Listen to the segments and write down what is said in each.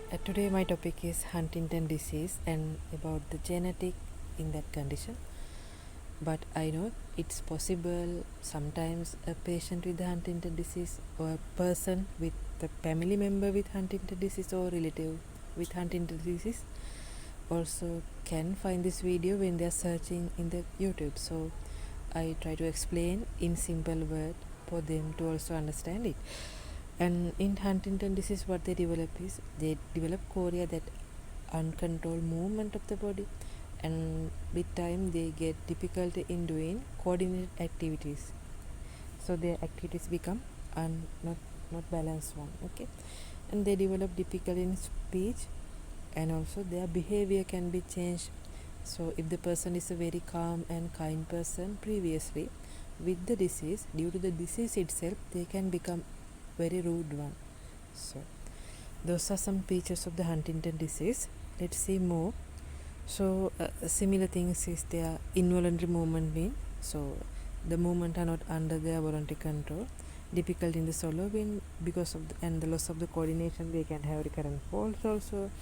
Today my topic is Huntington disease and about the genetic in that condition. But I know it's possible sometimes a patient with the Huntington disease or a person with a family member with Huntington disease or relative with Huntington disease also can find this video when they are searching in the YouTube. So I try to explain in simple word for them to also understand it. And in Huntington disease, what they develop is they develop chorea, that uncontrolled movement of the body, and with time they get difficulty in doing coordinated activities. So their activities become not balanced one. Okay, and they develop difficulty in speech, and also their behavior can be changed. So if the person is a very calm and kind person previously, with the disease, due to the disease itself, they can become very rude one. So those are some features of the Huntington disease. Let's see more. So similar things is their involuntary movement mean. So the movement are not under their voluntary control. Difficult in the swallowing because of and the loss of the coordination. They can have recurrent falls also,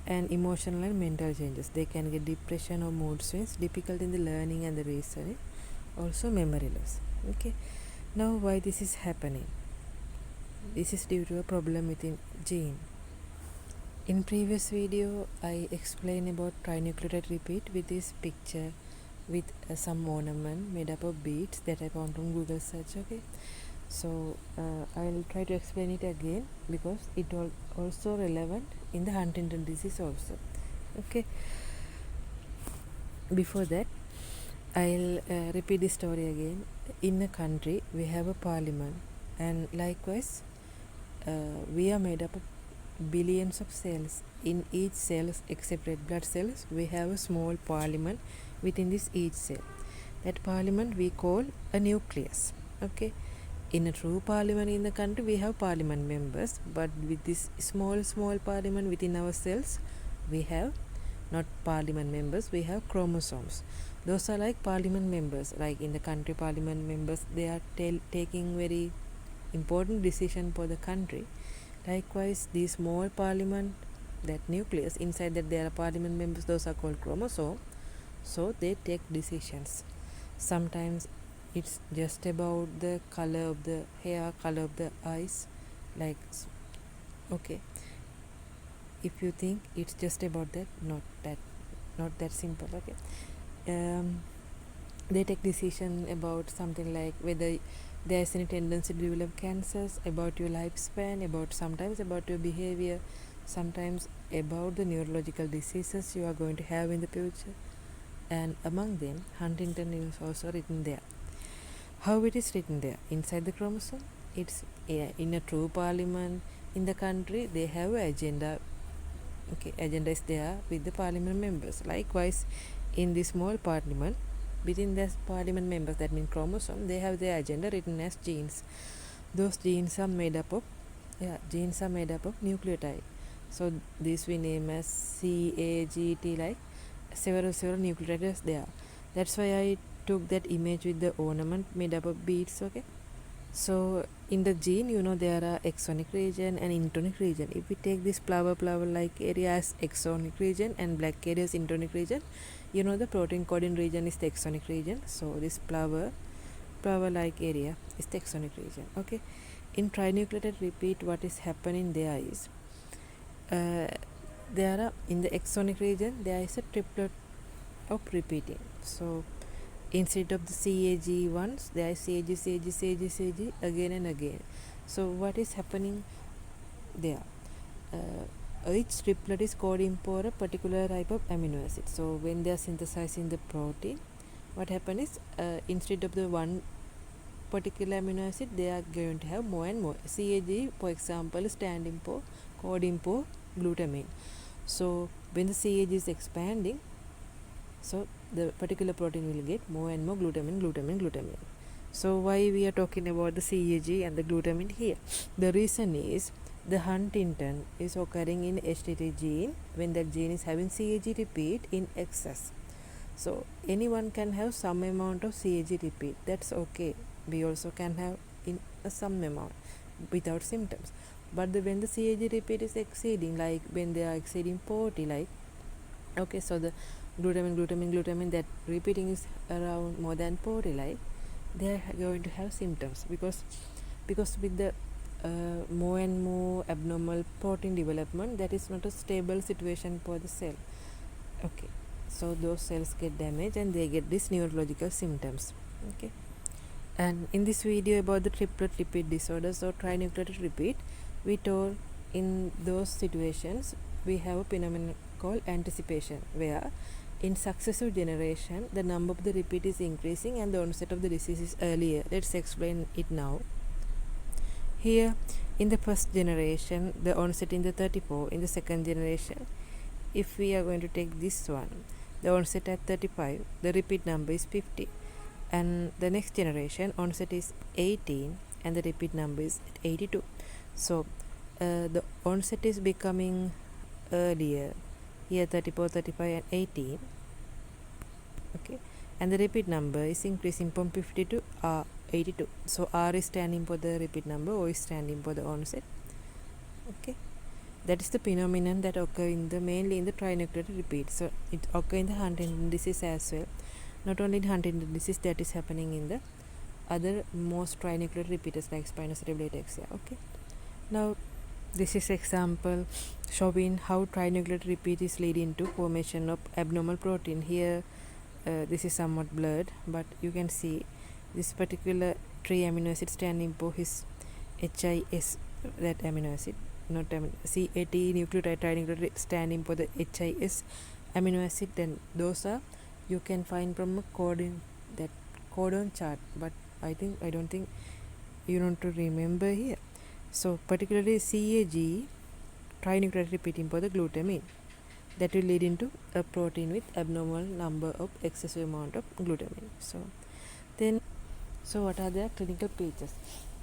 and emotional and mental changes. They can get depression or mood swings. Difficult in the learning and the reasoning. Also memory loss. Okay. Now why this is happening? This is due to a problem within gene. In previous video, I explained about trinucleotide repeat with this picture with some ornament made up of beads that I found on Google search. Okay, so I'll try to explain it again because it also relevant in the Huntington disease also. Okay, before that, I'll repeat the story again. In a country, we have a parliament, and likewise, we are made up of billions of cells. In each cell, except red blood cells, we have a small parliament within this each cell. That parliament we call a nucleus. Okay, in a true parliament in the country, we have parliament members, but with this small parliament within our cells, we have not parliament members, we have chromosomes. Those are like parliament members. Like in the country parliament members, they are taking very important decision for the country. Likewise, the small parliament, that nucleus, inside that there are parliament members, those are called chromosomes. So they take decisions. Sometimes it's just about the color of the hair, color of the eyes, like, okay, if you think it's just about that, not that simple. Okay, they take decision about something like whether there is any tendency to develop cancers, about your lifespan, about sometimes about your behavior, sometimes about the neurological diseases you are going to have in the future, and among them Huntington is also written there. How it is written there? Inside the chromosome, it's in a true parliament in the country, they have an agenda. Okay, agenda is there with the parliament members. Likewise, in the small parliament, within the parliament members, that means chromosome, they have their agenda written as genes. Those genes are made up of nucleotide. So this we name as CAGT, like several nucleotides there. That's why I took that image with the ornament made up of beads. Okay, so in the gene, there are exonic region and intonic region. If we take this flower like area as exonic region and black area as intonic region, the protein coding region is the exonic region. So this flower like area is the exonic region. Okay, in trinucleotide repeat, what is happening there is there are in the exonic region there is a triplet of repeating. So instead of the CAG ones, there is CAG again and again. So what is happening there? Each triplet is coding for a particular type of amino acid. So when they are synthesizing the protein, what happens is instead of the one particular amino acid, they are going to have more and more. CAG, for example, is standing for coding for glutamine. So when the CAG is expanding, so the particular protein will get more and more glutamine. So why we are talking about the CAG and the glutamine here? The reason is the Huntington is occurring in HTT gene when that gene is having CAG repeat in excess. So anyone can have some amount of CAG repeat. That's okay. We also can have in some amount without symptoms. But when the CAG repeat is exceeding, like when they are exceeding 40, like, okay, so the glutamine that repeating is around more than 40, like, they are going to have symptoms, because with the more and more abnormal protein development, that is not a stable situation for the cell. Okay, so those cells get damaged and they get these neurological symptoms. Okay, and in this video about the triplet repeat disorders or trinucleotide repeat, we told in those situations we have a phenomenon called anticipation, where in successive generation the number of the repeat is increasing and the onset of the disease is earlier. Let's explain it now. Here in the first generation the onset in the 34, in the second generation, if we are going to take this one, the onset at 35, the repeat number is 50, and the next generation onset is 18 and the repeat number is 82. So the onset is becoming earlier, here 34, 35 and 18. Okay, and the repeat number is increasing from 50 to 82. So R is standing for the repeat number, O is standing for the onset. Okay, that is the phenomenon that occur in the mainly in the trinucleotide repeat. So it occur in the Huntington disease as well. Not only in Huntington disease, that is happening in the other most trinucleotide repeaters like spinocerebellar ataxia. Okay, now this is example showing how trinucleotide repeat is leading to formation of abnormal protein. Here this is somewhat blurred, but you can see this particular 3 amino acid standing for his HIS, that amino acid, not CAT nucleotide trinucleotide standing for the HIS amino acid. Then those are you can find from a codon, that codon chart, but I don't think you need to remember here. So particularly CAG trinucleotide repeating for the glutamine, that will lead into a protein with abnormal number of excessive amount of glutamine. So what are the clinical features?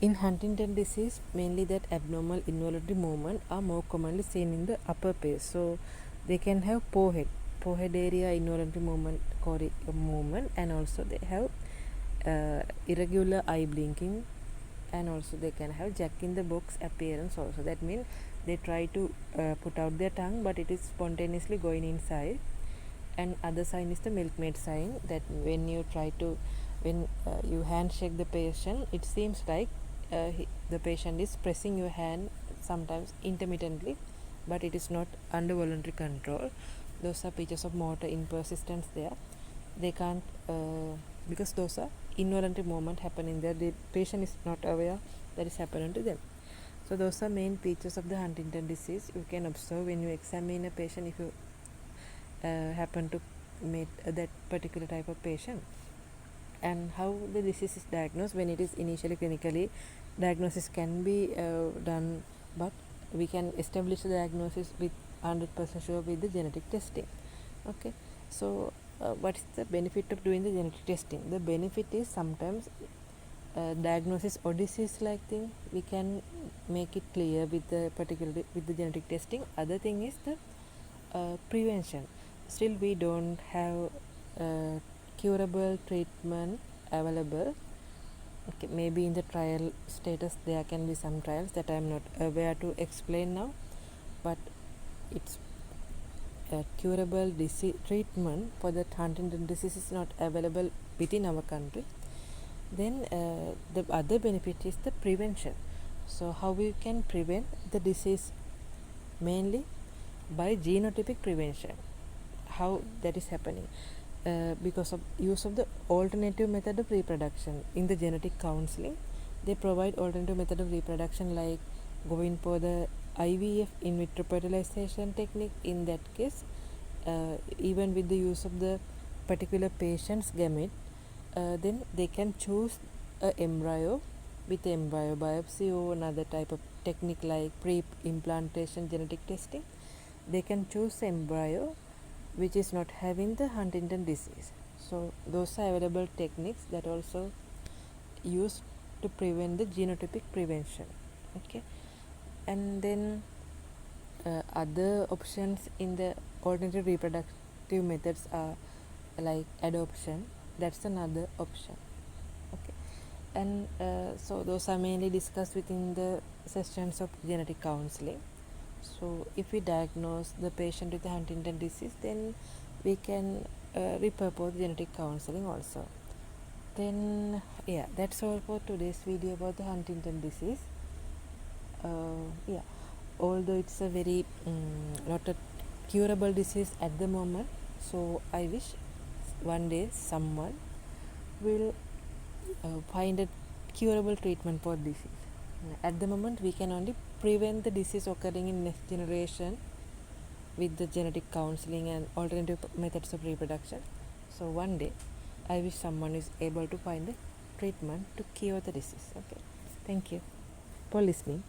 In Huntington disease, mainly that abnormal involuntary movement are more commonly seen in the upper face. So they can have forehead area involuntary movement, and also they have irregular eye blinking, and also they can have jack in the box appearance also. That means they try to put out their tongue, but it is spontaneously going inside. And other sign is the milkmaid sign, that when you you handshake the patient, it seems like the patient is pressing your hand sometimes intermittently, but it is not under voluntary control. Those are features of motor impersistence there. They can't because those are involuntary movement happening there. The patient is not aware that is happening to them. So those are main features of the Huntington disease. You can observe when you examine a patient, if you happen to meet that particular type of patient. And how the disease is diagnosed. When it is initially clinically, diagnosis can be done, but we can establish the diagnosis with 100% sure with the genetic testing. Okay, so what is the benefit of doing the genetic testing? The benefit is sometimes diagnosis or disease like thing we can make it clear with the genetic testing. Other thing is the prevention. Still we don't have curable treatment available. Okay, maybe in the trial status there can be some trials that I am not aware to explain now, but it's a curable treatment for the Huntington disease is not available within our country. Then the other benefit is the prevention. So how we can prevent the disease? Mainly by genotypic prevention. How that is happening? Because of use of the alternative method of reproduction. In the genetic counseling, they provide alternative method of reproduction, like going for the IVF, in vitro fertilization technique. In that case, even with the use of the particular patient's gamete, then they can choose a embryo with embryo biopsy or another type of technique like pre-implantation genetic testing. They can choose embryo which is not having the Huntington disease. So those are available techniques that also used to prevent the genotypic prevention. Okay, and then other options in the alternative reproductive methods are like adoption. That's another option. Okay, and so those are mainly discussed within the sessions of genetic counseling. So if we diagnose the patient with Huntington disease, then we can repurpose genetic counseling also. Then yeah, that's all for today's video about the Huntington disease. Yeah, although it's a very not a curable disease at the moment, so I wish one day someone will find a curable treatment for disease. At the moment, we can only prevent the disease occurring in next generation with the genetic counseling and alternative methods of reproduction. So one day, I wish someone is able to find a treatment to cure the disease. Okay, thank you for listening.